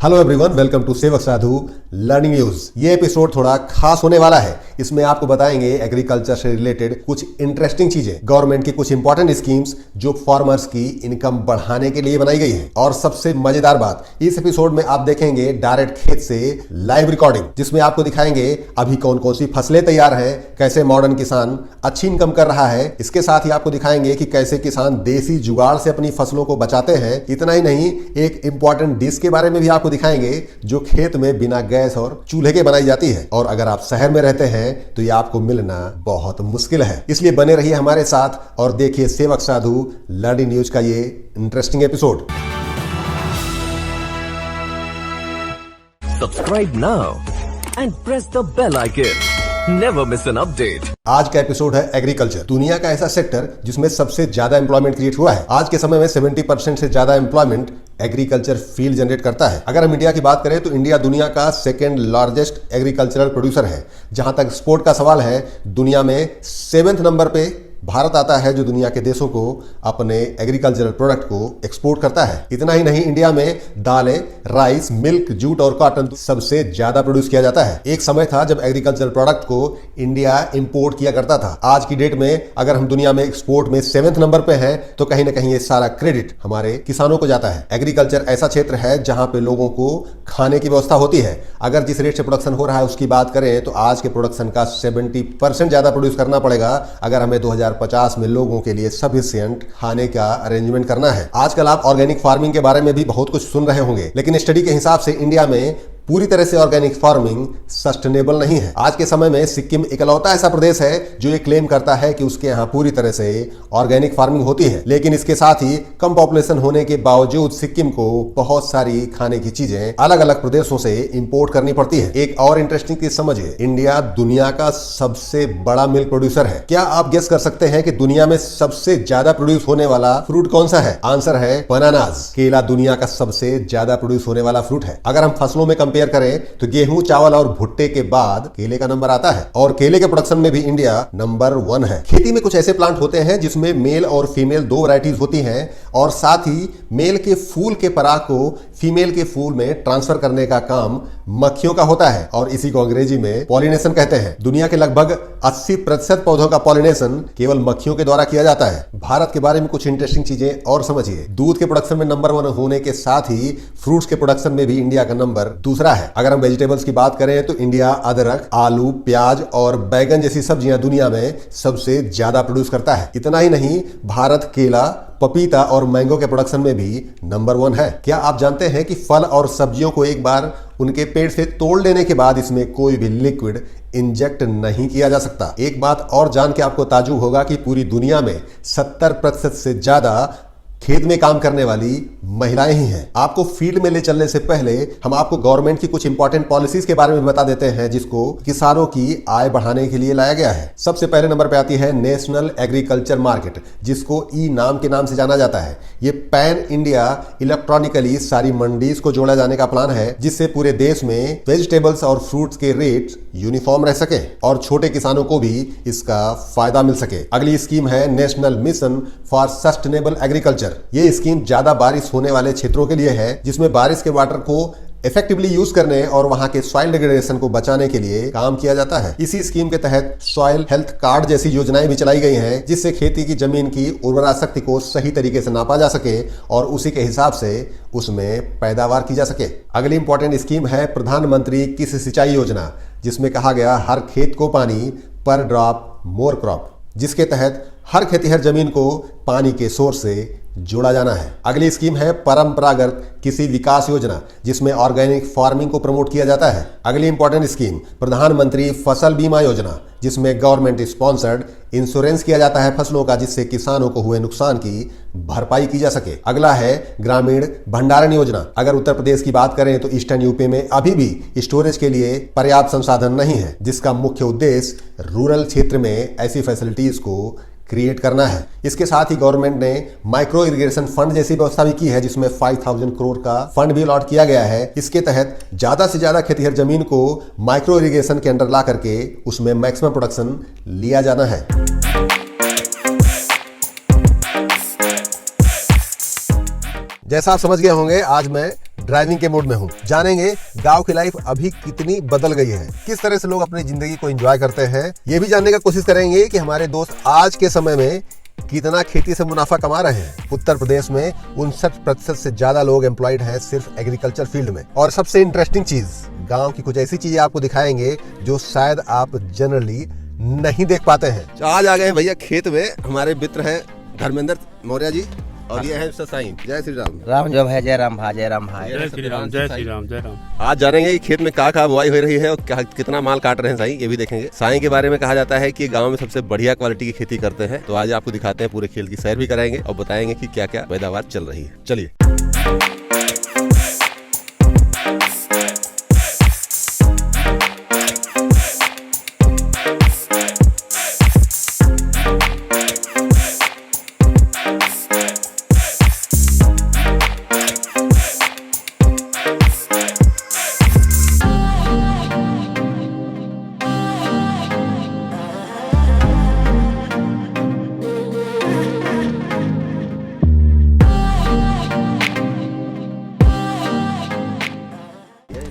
Hello everyone, welcome to सेवक साधु learning news. ये एपिसोड थोड़ा खास होने वाला है। इसमें आपको बताएंगे एग्रीकल्चर से रिलेटेड कुछ इंटरेस्टिंग चीजें, गवर्नमेंट की कुछ इंपॉर्टेंट स्कीम्स जो फार्मर्स की इनकम बढ़ाने के लिए बनाई गई है। और सबसे मजेदार बात, इस एपिसोड में आप देखेंगे डायरेक्ट खेत से लाइव रिकॉर्डिंग, जिसमें आपको दिखाएंगे अभी कौन कौन सी फसलें तैयार है, कैसे मॉडर्न किसान अच्छी इनकम कर रहा है। इसके साथ ही आपको दिखाएंगे कि कैसे किसान देसी जुगाड़ से अपनी फसलों को बचाते हैं। इतना ही नहीं, एक इंपॉर्टेंट डिश के बारे में भी आपको दिखाएंगे जो खेत में बिना गैस और चूल्हे के बनाई जाती है। और अगर आप शहर में रहते हैं तो ये आपको मिलना बहुत मुश्किल है। इसलिए बने रहिए हमारे साथ और देखिए सेवक साधु लर्निंग न्यूज का ये interesting episode. Subscribe now and press the bell icon. Never miss an update. आज का एपिसोड है एग्रीकल्चर, दुनिया का ऐसा सेक्टर जिसमें सबसे ज्यादा एम्प्लॉयमेंट क्रिएट हुआ है। आज के समय में 70% से ज्यादा एम्प्लॉयमेंट एग्रीकल्चर फील्ड जनरेट करता है। अगर हम इंडिया की बात करें तो इंडिया दुनिया का सेकेंड लार्जेस्ट एग्रीकल्चरल प्रोड्यूसर है। जहां तक एक्सपोर्ट का सवाल है, दुनिया में 7वें नंबर पे भारत आता है जो दुनिया के देशों को अपने एग्रीकल्चरल प्रोडक्ट को एक्सपोर्ट करता है। इतना ही नहीं, इंडिया में दालें, राइस, मिल्क, जूट और कॉटन सबसे ज्यादा प्रोड्यूस किया जाता है। एक समय था जब एग्रीकल्चरल प्रोडक्ट को इंडिया इंपोर्ट किया करता था। आज की डेट में अगर हम दुनिया में एक्सपोर्ट में 7वें नंबर पे हैं तो कहीं ना कहीं ये सारा क्रेडिट हमारे किसानों को जाता है। एग्रीकल्चर ऐसा क्षेत्र है जहां पे लोगों को खाने की व्यवस्था होती है। अगर जिस रेट से प्रोडक्शन हो रहा है उसकी बात करें तो आज के प्रोडक्शन का 70% ज्यादा प्रोड्यूस करना पड़ेगा अगर हमें 2050 में लोगों के लिए सफिशिएंट खाने का अरेंजमेंट करना है। आजकल आप ऑर्गेनिक फार्मिंग के बारे में भी बहुत कुछ सुन रहे होंगे, लेकिन स्टडी के हिसाब से इंडिया में पूरी तरह से ऑर्गेनिक फार्मिंग सस्टेनेबल नहीं है। आज के समय में सिक्किम इकलौता ऐसा प्रदेश है जो ये क्लेम करता है कि उसके यहाँ पूरी तरह से ऑर्गेनिक फार्मिंग होती है। लेकिन इसके साथ ही कम पॉपुलेशन होने के बावजूद सिक्किम को बहुत सारी खाने की चीजें अलग अलग प्रदेशों से इंपोर्ट करनी पड़ती है। एक और इंटरेस्टिंग चीज समझिए, इंडिया दुनिया का सबसे बड़ा मिल्क प्रोड्यूसर है। क्या आप गेस कर सकते हैं कि दुनिया में सबसे ज्यादा प्रोड्यूस होने वाला फ्रूट कौन सा है? आंसर है बनानास। केला दुनिया का सबसे ज्यादा प्रोड्यूस होने वाला फ्रूट है। अगर हम फसलों में कंपेयर करें तो गेहूं, चावल और भुट्टे के बाद केले का नंबर आता है। और केले के प्रोडक्शन में भी इंडिया नंबर 1 है। खेती में कुछ ऐसे प्लांट होते हैं जिसमें मेल और फीमेल 2 वैरायटीज होती हैं और साथ ही मेल के फूल के पराग को फीमेल के फूल में ट्रांसफर करने का काम मक्खियों का होता है और इसी को अंग्रेजी में पॉलिनेशन कहते हैं। दुनिया के लगभग 80% पौधों का पॉलिनेशन केवल मक्खियों के द्वारा किया जाता है। भारत के बारे में कुछ इंटरेस्टिंग चीजें और समझिए। दूध के प्रोडक्शन में नंबर 1 होने के साथ ही फ्रूट्स के प्रोडक्शन में भी इंडिया का नंबर दूसरा है। अगर हम वेजिटेबल्स की बात करें तो इंडिया अदरक, आलू, प्याज और बैगन जैसी सब्जियां दुनिया में सबसे ज्यादा प्रोड्यूस करता है। इतना ही नहीं, भारत केला, पपीता और मैंगो के प्रोडक्शन में भी नंबर 1 है। क्या आप जानते हैं कि फल और सब्जियों को एक बार उनके पेड़ से तोड़ लेने के बाद इसमें कोई भी लिक्विड इंजेक्ट नहीं किया जा सकता? एक बात और जान के आपको ताज्जुब होगा कि पूरी दुनिया में 70% से ज्यादा खेत में काम करने वाली महिलाएं ही हैं। आपको फील्ड में ले चलने से पहले हम आपको गवर्नमेंट की कुछ इंपॉर्टेंट पॉलिसीज के बारे में बता देते हैं जिसको किसानों की आय बढ़ाने के लिए लाया गया है। सबसे पहले नंबर पे आती है नेशनल एग्रीकल्चर मार्केट, जिसको ई नाम के नाम से जाना जाता है। ये पैन इंडिया इलेक्ट्रॉनिकली सारी मंडीज को जोड़ा जाने का प्लान है जिससे पूरे देश में वेजिटेबल्स और फ्रूट्स के रेट यूनिफॉर्म रह सके और छोटे किसानों को भी इसका फायदा मिल सके। अगली स्कीम है national mission for sustainable agriculture. ये स्कीम ज्यादा बारिश होने वाले क्षेत्रों के लिए है जिसमें बारिश के वाटर को इफेक्टिवली यूज करने और वहां के सॉइल डिग्रेडेशन को बचाने के लिए काम किया जाता है। इसी स्कीम के तहत सॉइल हेल्थ कार्ड जैसी योजनाएं भी चलाई गई हैं जिससे खेती की जमीन की उर्वरा शक्ति को सही तरीके से नापा जा सके और उसी के हिसाब से उसमें पैदावार की जा सके। अगली इंपॉर्टेंट स्कीम है प्रधानमंत्री कृषि सिंचाई योजना, जिसमें कहा गया हर खेत को पानी, पर ड्रॉप मोर क्रॉप, जिसके तहत हर खेतिहर जमीन को पानी के सोर्स से जोड़ा जाना है। अगली स्कीम है परंपरागत कृषि विकास योजना, जिसमें ऑर्गेनिक फार्मिंग को प्रमोट किया जाता है। अगली इंपॉर्टेंट स्कीम प्रधानमंत्री फसल बीमा योजना, जिसमें गवर्नमेंट स्पॉन्सर्ड इंश्योरेंस किया जाता है फसलों का, जिससे किसानों को हुए नुकसान की भरपाई की जा सके। अगला है ग्रामीण भंडारण योजना। अगर उत्तर प्रदेश की बात करें तो ईस्टर्न यूपी में अभी भी स्टोरेज के लिए पर्याप्त संसाधन नहीं है, जिसका मुख्य उद्देश्य रूरल क्षेत्र में ऐसी फैसिलिटीज को क्रिएट करना है। इसके साथ ही गवर्नमेंट ने माइक्रो इरिगेशन फंड जैसी व्यवस्था भी की है जिसमें 5000 करोड़ का फंड भी अलॉट किया गया है। इसके तहत ज्यादा से ज्यादा खेतिहर जमीन को माइक्रो इरिगेशन के अंडर ला करके उसमें मैक्सिमम प्रोडक्शन लिया जाना है। जैसा आप समझ गए होंगे, आज मैं ड्राइविंग के मोड में हूँ। जानेंगे गांव की लाइफ अभी कितनी बदल गई है, किस तरह से लोग अपनी जिंदगी को एंजॉय करते हैं। ये भी जानने का कोशिश करेंगे कि हमारे दोस्त आज के समय में कितना खेती से मुनाफा कमा रहे हैं। उत्तर प्रदेश में 59% से ज्यादा लोग एम्प्लॉयड हैं सिर्फ एग्रीकल्चर फील्ड में। और सबसे इंटरेस्टिंग चीज, गांव की कुछ ऐसी चीजें आपको दिखाएंगे जो शायद आप जनरली नहीं देख पाते हैं। तो आज आ गए हैं भैया खेत में, हमारे मित्र हैं धर्मेंद्र मौर्य जी और ये है साईं। जय श्री राम। राम जब है जय राम भाई, जय राम भाई। जय श्री राम, जय श्री राम, जय राम। आज जानेंगे कि खेत में कहाँ बुआई हो रही है और कितना माल काट रहे हैं साईं, ये भी देखेंगे। साईं के बारे में कहा जाता है कि गांव में सबसे बढ़िया क्वालिटी की खेती करते हैं। तो आज आपको दिखाते हैं, पूरे खेत की सैर भी कराएंगे और बताएंगे कि क्या क्या पैदावार चल रही है। चलिए।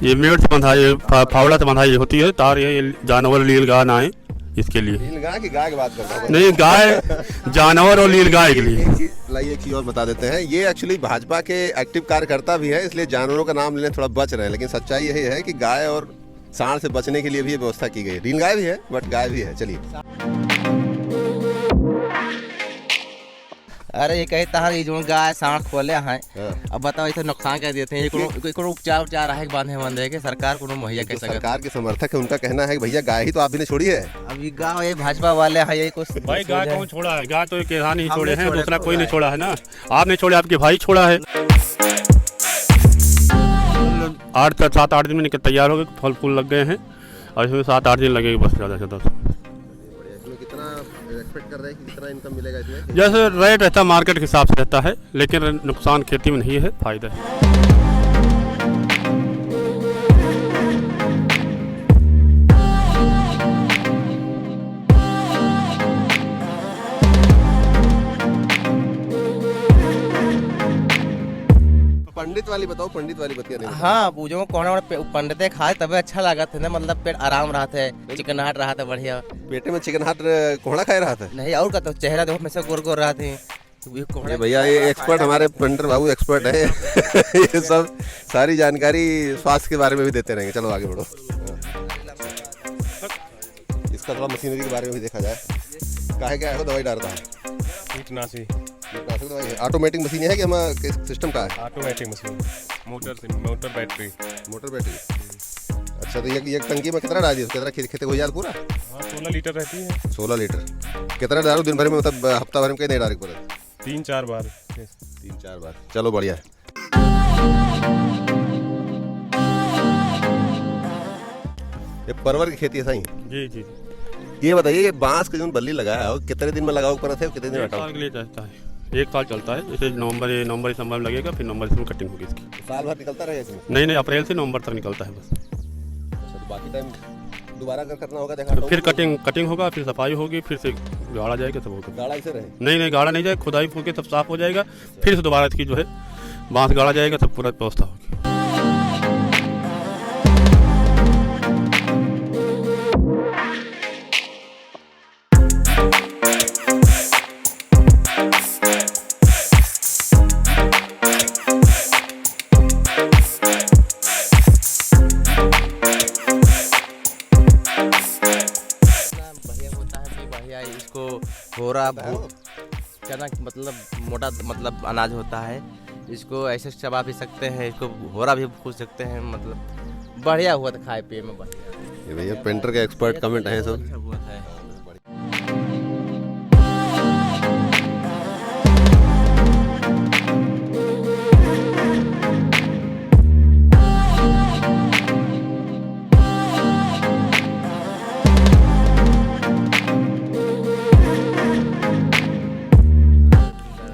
ये मेड़ से बंधाई, फावड़ा से बंधाई होती है तार। ये जानवर लील गाय ना है, इसके लिए। गाय की बात कर रहा हूं। नहीं, गाय जानवर और लील गाय के लिए। एक चीज और बता देते हैं, ये एक्चुअली भाजपा के एक्टिव कार्यकर्ता भी है, इसलिए जानवरों का नाम लेने थोड़ा बच रहे हैं। लेकिन सच्चाई यही है कि गाय और सांड से बचने के लिए भी व्यवस्था की गई है। नील गाय भी है बट गाय भी है। चलिए। अरे ये कहता है जो गाय सांड खोले हैं, अब बताओ इसे नुकसान कर देते हैं। ये कोनो उपचार है बांधे के सरकार को मुहैया कैसे। सरकार के समर्थक है, उनका कहना है कि भैया गाय ही तो आप भी ने छोड़ी है। अभी गाँव ये भाजपा वाले हैं, यही कुछ भाई गाय कौन छोड़ा है? गाय तो किसान ही छोड़े हैं, दूसरा कोई नहीं छोड़ा है ना। आपने छोड़े, आपके भाई छोड़ा है। 7-8 दिन में तैयार हो गए, फल फूल लग गए हैं और इसमें 7-8 दिन लगेंगे बस, ज़्यादा से ज़्यादा। एक्सपेक्ट कर रहे हैं कि कितना इनकम मिलेगा इसमें? जैसे रेट रहता है मार्केट के हिसाब से रहता है, लेकिन नुकसान खेती में नहीं है, फायदा है। पंडित वाली बताओ, पंडित वाली बतिया नहीं। हाँ पूजो कौन पंडित खाए तबे अच्छा लगा था ना, मतलब पेट आराम रहा था, चिकनाहट रहा था बढ़िया। पेटे में चिकन हाट कोहड़ा खाए रहा था? नहीं और का तो चेहरा देखो हमेशा गोर गोर रहा थे। ये भैया ये एक्सपर्ट, हमारे पंडित बाबू एक्सपर्ट है। ये सब सारी जानकारी स्वास्थ्य के बारे में भी देते रहेंगे। चलो आगे बढ़ो। इसका थोड़ा मशीनरी के बारे में भी देखा जाए। काहे क्या है, दवाई डालता है? कीटनाशी दवाई है। ऑटोमेटिक मशीन है कि हम सिस्टम का है? Automatic machine, motor battery. Motor battery. अच्छा, तो ये टंकी में कितना डाल दिया, कितना खेते हो जाए पूरा? हाँ 16 लीटर रहती है। 16 लीटर कितना डालो दिन भर में, मतलब हफ्ता भर में कहीं नहीं डाल पूरा? 3-4 बार। 3-4 बार। चलो बढ़िया है। ये परवर की खेती है सही? जी जी। ये बताइए, ये बांस का जो बल्ली लगाया है कितने दिन में लगाओ पर थे, कितने दिन हटाओ? साल के लिए चलता है, 1 साल चलता है। जैसे नवंबर दिसंबर में लगेगा, फिर नवंबर में कटिंग होगी इसकी। साल भर निकलता रहेगा इसमें? नहीं, अप्रैल से नवंबर तक निकलता है बस। अच्छा, तो बाकी टाइम दोबारा अगर करना होगा देखा, फिर कटिंग होगा, फिर सफाई होगी, फिर से गाड़ा जाएगा, सब होगा। गाड़ा इसे रहे? नहीं, गाड़ा नहीं जाएगा, खुदाई होके सब साफ हो जाएगा, फिर से दोबारा इसकी जो है बांस गाड़ा जाएगा, सब पूरा व्यवस्था होगी। इसको होरा चना मतलब मोटा मतलब अनाज होता है, इसको ऐसे चबा भी सकते हैं, इसको होरा भी पूछ सकते हैं, मतलब बढ़िया हुआ था खाए पिए में बढ़िया। ये भैया पेंटर के एक्सपर्ट कमेंट है सब। अच्छा हुआ था।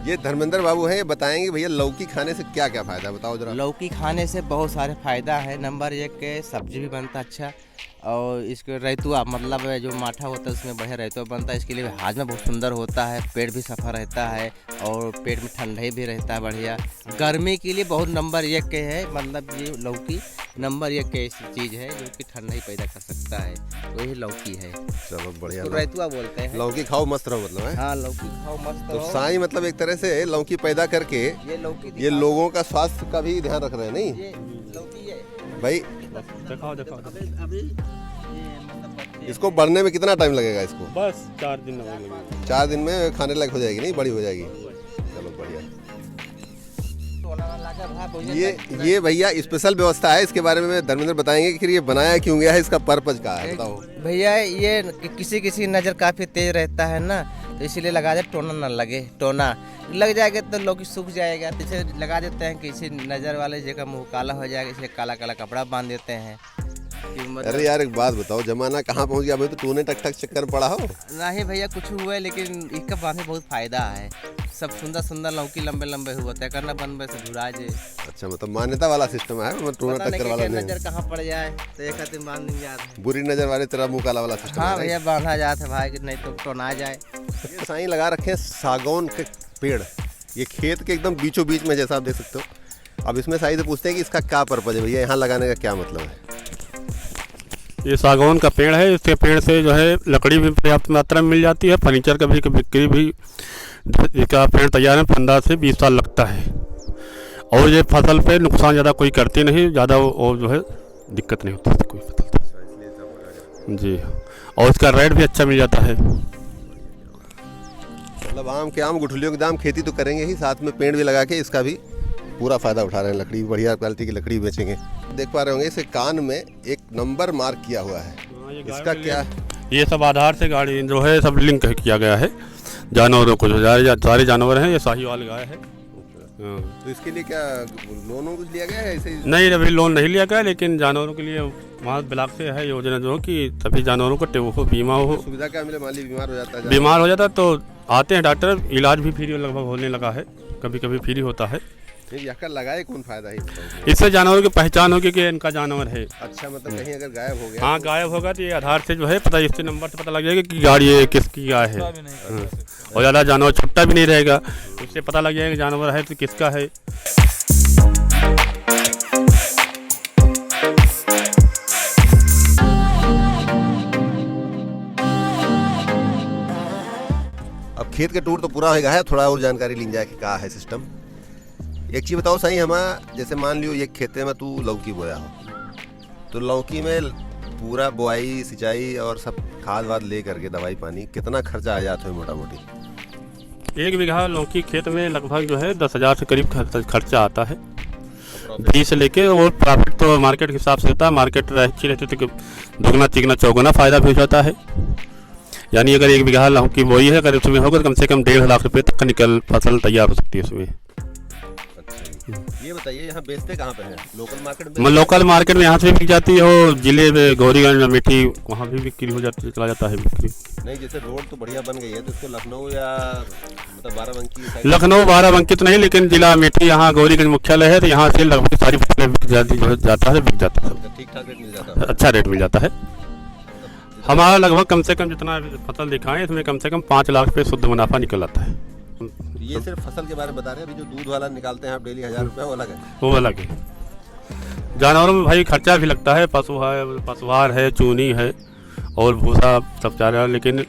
ये ये धर्मेंद्र बाबू हैं, ये बताएंगे भैया लौकी खाने से क्या क्या फायदा है, बताओ जरा। लौकी खाने से बहुत सारे फायदा है। नंबर 1 के सब्जी भी बनता अच्छा, और इसके रैतुआ मतलब जो माठा होता है उसमें बढ़िया रैतुआ बनता है। इसके लिए हाजमा बहुत सुंदर होता है, पेट भी सफा रहता है और पेट में ठंडाई भी रहता है बढ़िया। गर्मी के लिए बहुत नंबर 1 के है, मतलब ये लौकी नंबर 1 के ऐसी चीज़ है जो कि ठंडाई पैदा कर सकता है, वही लौकी है। चलो बढ़िया। तो रैतुआ बोलते हैं। लौकी खाओ मस्त रहो मतलब है। हाँ, लौकी खाओ मस्त तो रहो। साईं मतलब एक तरह से लौकी पैदा करके ये लौकी ये लोगों का स्वास्थ्य का भी ध्यान रख रहे हैं, नहीं ये लौकी है भाई? दिखाओ अभी ये मतलब इसको बढ़ने में कितना टाइम लगेगा इसको? बस 4 दिन लगेंगे। 4 दिन में खाने लायक हो जाएगी, नहीं बड़ी हो जाएगी। चलो बढ़िया। ये भैया स्पेशल व्यवस्था है, इसके बारे में धर्मेंद्र बताएंगे कि ये बनाया क्यों गया है, इसका पर्पज क्या है, बताओ भैया। ये किसी किसी नज़र काफ़ी तेज रहता है ना, तो इसीलिए लगा दे टोना ना लगे। टोना लग जाएगा तो लौकी सूख जाएगा, तो इसे लगा देते हैं। किसी नज़र वाले जगह मुँह काला हो जाएगा, इसलिए काला काला कपड़ा बांध देते हैं। अरे यार एक बात बताओ, जमाना कहाँ पहुँच गया भाई, तो तूने टक टक चक्कर पड़ा हो? नहीं भैया, कुछ हुआ है, लेकिन इसका बांधने बहुत फायदा है। सब सुंदर सुंदर लौकी लंबे लंबे हुए होते हैं, करना बनबे से झुरा जे। अच्छा, मतलब मान्यता वाला सिस्टम है, मतलब टोना पता नहीं टक्कर वाला कि नहीं। नजर कहाँ पड़ जाए तो एक हाथ में बांध नहीं जाता। बुरी नजर वाले तेरा मुंह काला वाला सिस्टम हाँ है। भैया, बांधा जाता है भाई, कि नहीं तो टोना जाए। ये साईं लगा रखे हैं सागौन के पेड़, ये खेत के एकदम बीचों बीच में, जैसा आप देख सकते हो। अब इसमें साईं से पूछते हैं कि इसका क्या पर्पज है भैया, यहाँ लगाने का क्या मतलब है? ये सागौन का पेड़ है, इसके पेड़ से जो है लकड़ी भी पर्याप्त मात्रा में मिल जाती है, फर्नीचर का भी बिक्री भी। इसका पेड़ तैयार है 15 से 20 साल लगता है, और ये फसल पे नुकसान ज़्यादा कोई करती नहीं, ज़्यादा और जो है दिक्कत नहीं होती कोई फसल जी। और इसका रेट भी अच्छा मिल जाता है। मतलब आम के आम, गुठलियों के दाम, खेती तो करेंगे ही, साथ में पेड़ भी लगा के इसका भी पूरा फायदा उठा रहे हैं। लकड़ी बढ़िया क्वालिटी की लकड़ी बेचेंगे। देख पा रहे होंगे इसके कान में एक नंबर मार्क किया हुआ है, इसका क्या? ये सब आधार से गाड़ी जो है सब लिंक किया गया है जानवरों को, जो सारे जानवर हैं। ये साहीवाल गाय है। तो इसके लिए क्या लोन कुछ लिया गया है ऐसे? नहीं, अभी लोन नहीं लिया गया, लेकिन जानवरों के लिए वहाँ ब्लॉक से है योजना जो कि सभी जानवरों को बीमा हो। सुविधा क्या मिले, मान लीजिए बीमार हो जाता है तो आते हैं डॉक्टर, इलाज भी फ्री लगभग होने लगा है, कभी कभी फ्री होता है। यह लगाए कौन फायदा है इससे? जानवरों की पहचान होगी कि इनका जानवर है। अच्छा, मतलब कहीं अगर गायब हो गया? हाँ, गायब होगा तो ये आधार से जो है पता, इससे नंबर से पता लग जाएगा कि गाड़ी ये किसकी गाय है। और ज़्यादा जानवर छुट्टा भी नहीं रहेगा, उससे पता लग जाएगा कि जानवर है तो किसका है। अब खेत का टूर तो पूरा होगा है, थोड़ा और जानकारी ली जाए कि क्या है सिस्टम। एक चीज़ बताओ सही, हमें जैसे मान लियो ये खेते में तू लौकी बोया हो, तो लौकी में पूरा बुआई, सिंचाई और सब खाद वाद ले करके दवाई पानी कितना खर्चा आ जाता है मोटा मोटी? 1 बीघा लौकी खेत में लगभग जो है 10,000 से करीब खर्चा आता है, 20 से लेके। और प्रॉफिट तो मार्केट के हिसाब से होता है, मार्केट अच्छी रहती है तो दुगना तिगना चौगुना फ़ायदा भी हो जाता है। यानी अगर 1 बीघा लौकी बोई है, अगर उसमें होगा तो कम से कम 1.5 लाख रुपये तक का फसल तैयार हो सकती है उसमें। ये बताइए यहाँ बेचते कहाँ पे हैं? लोकल मार्केट में? लोकल मार्केट में यहाँ से बिक जाती है, और जिले में गौरीगंज में मिट्टी वहाँ भी बिक्री हो जाती है, चला जाता है बिक्री। नहीं, जैसे रोड तो बढ़िया बन गई है, तो इसको लखनऊ या मतलब बाराबंकी? लखनऊ बाराबंकी तो नहीं, लेकिन जिला मिट्टी यहाँ गौरीगंज मुख्यालय है, तो यहाँ से लगभग सारी फसलें बिक जाती जाता है, बिक जाता है, ठीक ठाक रेट मिल जाता है, अच्छा रेट मिल जाता है। हमारा लगभग कम से कम जितना फसल दिखाएं इसमें कम से कम 5 लाख रुपये शुद्ध मुनाफा निकल आता है। ये सिर्फ फसल के बारे में बता रहे हैं, अभी जो दूध वाला निकालते हैं आप डेली 1000 रुपये, वो अलग है? वो अलग है। जानवरों में भाई खर्चा भी लगता है, पशुहार है, चूनी है और भूसा सब चारा, लेकिन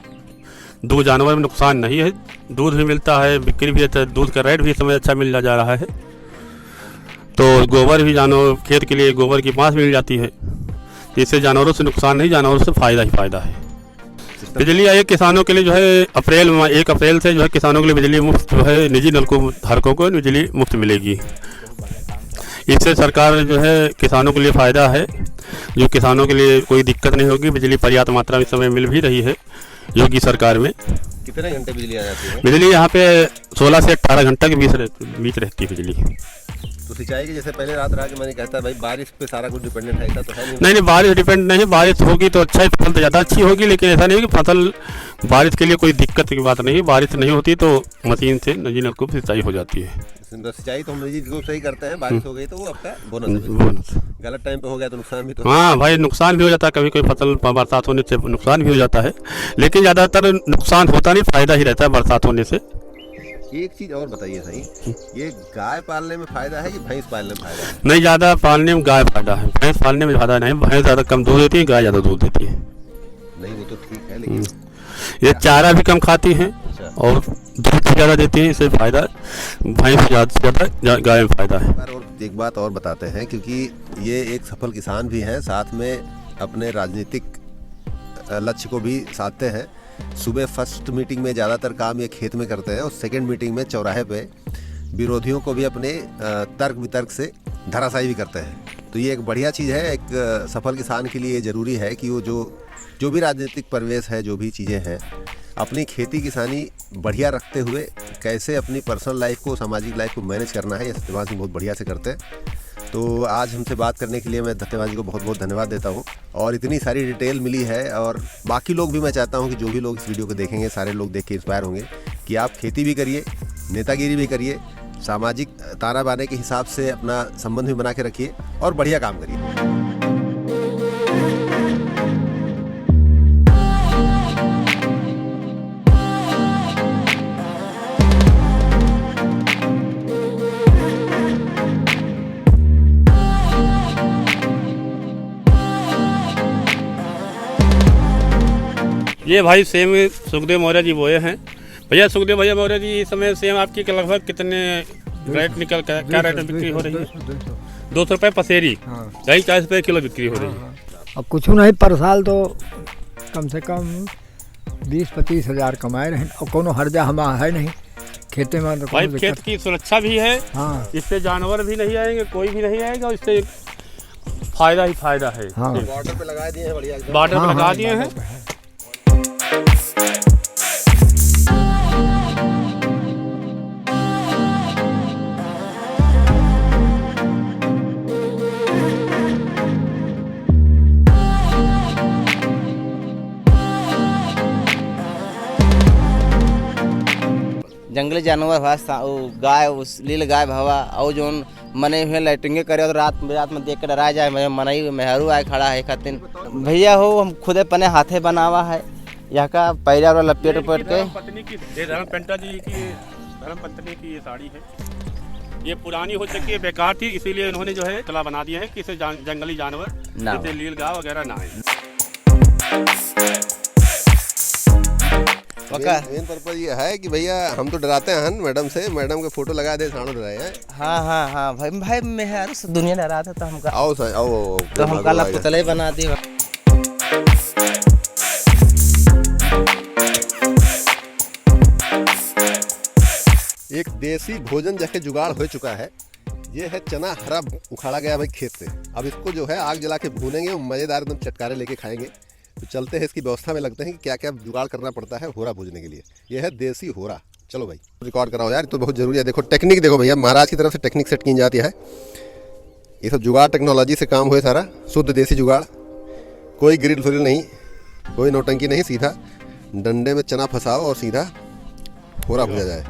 दूध जानवर में नुकसान नहीं है, दूध भी मिलता है, बिक्री भी अच्छा, दूध का रेट भी इस समय अच्छा मिल जा रहा है। तो गोबर भी जानवर खेत के लिए गोबर की पास मिल जाती है, इससे जानवरों से नुकसान नहीं, जानवरों से फ़ायदा ही फ़ायदा है। बिजली आयोग किसानों के लिए जो है 1 अप्रैल से जो है किसानों के लिए बिजली मुफ्त जो है निजी नलकूप धारकों को बिजली मुफ्त मिलेगी। इससे सरकार जो है किसानों के लिए फ़ायदा है, जो किसानों के लिए कोई दिक्कत नहीं होगी, बिजली पर्याप्त मात्रा में समय मिल भी रही है योगी सरकार में। कितने घंटे बिजली आ जाती है? बिजली यहाँ पे 16 से 18 घंटा के बीच रहती है बिजली। तो सिंचाई की जैसे पहले रात रहा कि मैंने कहता भाई बारिश पे सारा कुछ डिपेंडेंट है, ऐसा तो है नहीं। नहीं नहीं, बारिश डिपेंड नहीं है। बारिश होगी तो अच्छा ही, फसल तो ज़्यादा अच्छी होगी, लेकिन ऐसा नहीं है कि फसल बारिश के लिए कोई दिक्कत की बात नहीं है। बारिश नहीं होती तो मशीन से निजी नलकूप सिंचाई हो जाती है। सिंचाई तो हम निजी नलकूप से ही करते हैं, बारिश हो गई तो वो आपका बोनस है। बोनस। गलत टाइम पे हो गया तो नुकसान भी तो हाँ भाई, नुकसान भी हो जाता है, कभी कोई फसल बरसात होने से नुकसान भी हो जाता है, लेकिन ज़्यादातर नुकसान होता नहीं, फ़ायदा ही रहता है बरसात होने से। एक चीज और बताइए सही, ये गाय पालने में फायदा है कि भैंस पालने में फायदा है? नहीं, ज़्यादा पालने में गाय फायदा है, भैंस पालने में ज़्यादा नहीं। भैंस ज़्यादा कम दूध देती है, गाय ज़्यादा दूध देती है। नहीं वो तो ठीक है, लेकिन ये चारा भी कम खाती हैं और दूध भी ज़्यादा देती है, इससे फायदा भैंस से ज़्यादा गाय में फायदा है। और एक बात और बताते हैं, क्योंकि ये एक सफल किसान भी हैं, साथ में अपने राजनीतिक लक्ष्य को भी साधते हैं। सुबह फर्स्ट मीटिंग में ज़्यादातर काम ये खेत में करते हैं और सेकंड मीटिंग में चौराहे पे विरोधियों को भी अपने तर्क वितर्क से धराशायी भी करते हैं। तो ये एक बढ़िया चीज़ है। एक सफल किसान के लिए ये ज़रूरी है कि वो जो भी राजनीतिक परिवेश है, जो भी चीज़ें हैं, अपनी खेती किसानी बढ़िया रखते हुए कैसे अपनी पर्सनल लाइफ को, सामाजिक लाइफ को मैनेज करना है, ये सत्यवान सिंह बहुत बढ़िया से करते हैं। तो आज हमसे बात करने के लिए मैं सत्यवान जी को बहुत बहुत धन्यवाद देता हूँ। और इतनी सारी डिटेल मिली है, और बाकी लोग भी, मैं चाहता हूँ कि जो भी लोग इस वीडियो को देखेंगे, सारे लोग देख के इंस्पायर होंगे कि आप खेती भी करिए, नेतागिरी भी करिए, सामाजिक ताना बाने के हिसाब से अपना संबंध भी बना के रखिए और बढ़िया काम करिए। ये भाई सेम सुखदेव मौर्य जी बोए हैं। भैया सुखदेव भैया मौर्य जी, इस समय सेम आपकी लगभग कितने रेट निकल, क्या रेट में बिक्री हो रही है? 200 रुपये पसेरी, कहीं 40 रुपये किलो बिक्री हो रही है। अब कुछ नहीं, पर साल तो कम से कम 20-25 हज़ार कमाए रहे, और कोनो हर्जा हम है नहीं खेते में। तो भाई खेत की सुरक्षा भी है, हाँ, इससे जानवर भी नहीं आएंगे, कोई भी नहीं आएगा, इससे फायदा ही फायदा है। हाँ, बॉर्डर पे लगा दिए हैं, बढ़िया बॉर्डर पे लगा दिए हैं। जंगली जानवर हुआ, गाय, उस लील गाय भवा, और जो मने हुए लाइटिंगे करे और रात में देख कर डरा जाए, मनई मेहरू आए खड़ा है खातिन। भैया हो, हम खुदे पने हाथे बनावा है, यहाँ का पैरा और लपेट के। पत्नी की, धर्मपंता जी की, धर्मपत्नी की ये साड़ी है, ये पुरानी हो चुकी है, बेकार थी, इसीलिए इन्होंने जो है तला बना दिया है कि इसे जंगली जानवर, जैसे लील गाय वगैरह ना आए। मेन पर्पज ये है कि भैया हम तो डराते हैं मैडम से, मैडम के फोटो लगा दे, साड़ो डराए हैं। हाँ हाँ हाँ भाई मेहर से दुनिया डरा था, तो हमका आओ सर, आओ तो हमका ला पुतले बना दी। एक देसी भोजन जैसे जुगाड़ हो चुका है। ये है चना हरा उखाड़ा गया भाई खेत से। अब इसको जो है आग जला के भूनेंगे, मज़ेदार एकदम चटकारे लेके खाएंगे। तो चलते हैं इसकी व्यवस्था में, लगते हैं कि क्या क्या जुगाड़ करना पड़ता है होरा भूजने के लिए। यह है देसी होरा। चलो भाई रिकॉर्ड कराओ यार, तो बहुत ज़रूरी है। देखो टेक्निक देखो भैया, महाराज की तरफ से टेक्निक सेट की जाती है। ये सब जुगाड़ टेक्नोलॉजी से काम हुए, सारा शुद्ध देसी जुगाड़, कोई ग्रिल फ्रिल नहीं, कोई नौटंकी नहीं। सीधा डंडे में चना फंसाओ और सीधा होरा भूजा जाए।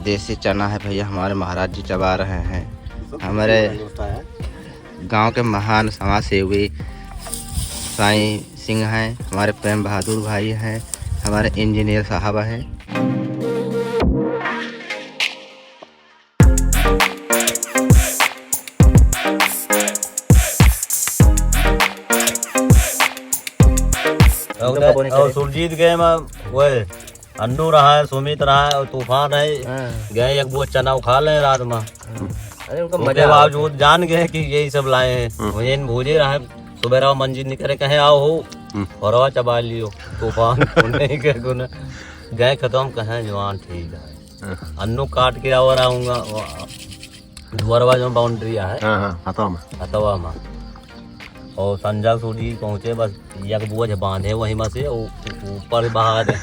देसी चना है भैया, हमारे महाराज जी चबा रहे हैं। हमारे गांव के महान समाज सेवी साईं सिंह हैं, हमारे प्रेम बहादुर भाई हैं, हमारे इंजीनियर साहब हैं। और सुरजीत गए वो अन्नू रहा है, सुमित रहा है और तूफान है, गए एक वो चना उखा ले रात में। अरे उनका उसके बावजूद जान गए कि यही सब लाए हैं, मुझे भूजे रहा है। सुबह रहा मंजिल निकले कहे आओ हो और चबा लियो तूफान नहीं गए खत्म कहें जवान ठीक है। अन्नू काट के और आऊंगा दुआरवा जो बाउंड्री है हतवा में, और संजय सूरी पहुंचे बस एक बोझ बांधे वहीं में से ऊपर बहा दे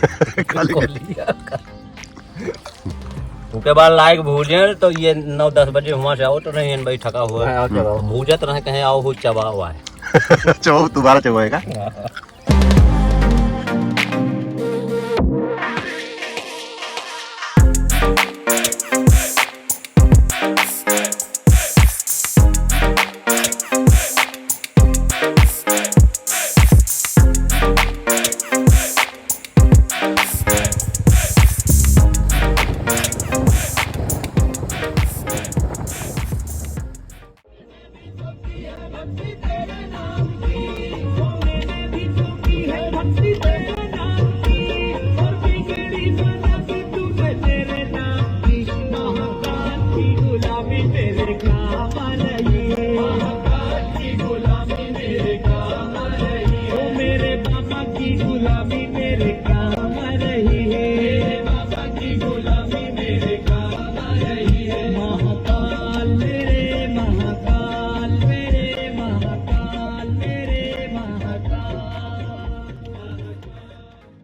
उसके बाद लाइक भूजे तो ये 9-10 बजे वहाँ से आओ तो नहीं भाई ठका हुआ है, भूजत रहे कहीं आओ हो चबा हुआ है। दोबारा चबाएगा।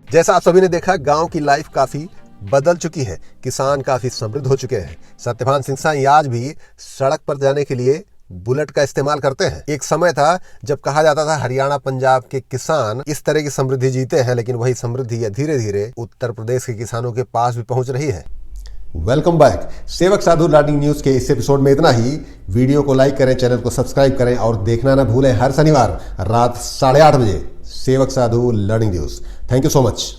जैसा आप सभी ने देखा, गांव की लाइफ काफी बदल चुकी है, किसान काफी समृद्ध हो चुके हैं। सत्यवान सिंह साईं आज भी सड़क पर जाने के लिए बुलेट का इस्तेमाल करते हैं। एक समय था जब कहा जाता था हरियाणा पंजाब के किसान इस तरह की समृद्धि जीते हैं, लेकिन वही समृद्धि धीरे धीरे उत्तर प्रदेश के किसानों के पास भी पहुंच रही है। Welcome back. सेवक साधु लर्निंग न्यूज के इस एपिसोड में इतना ही। वीडियो को लाइक करें, चैनल को सब्सक्राइब करें और देखना ना भूलें हर शनिवार रात 8:30 बजे सेवक साधु learning news. Thank you so much.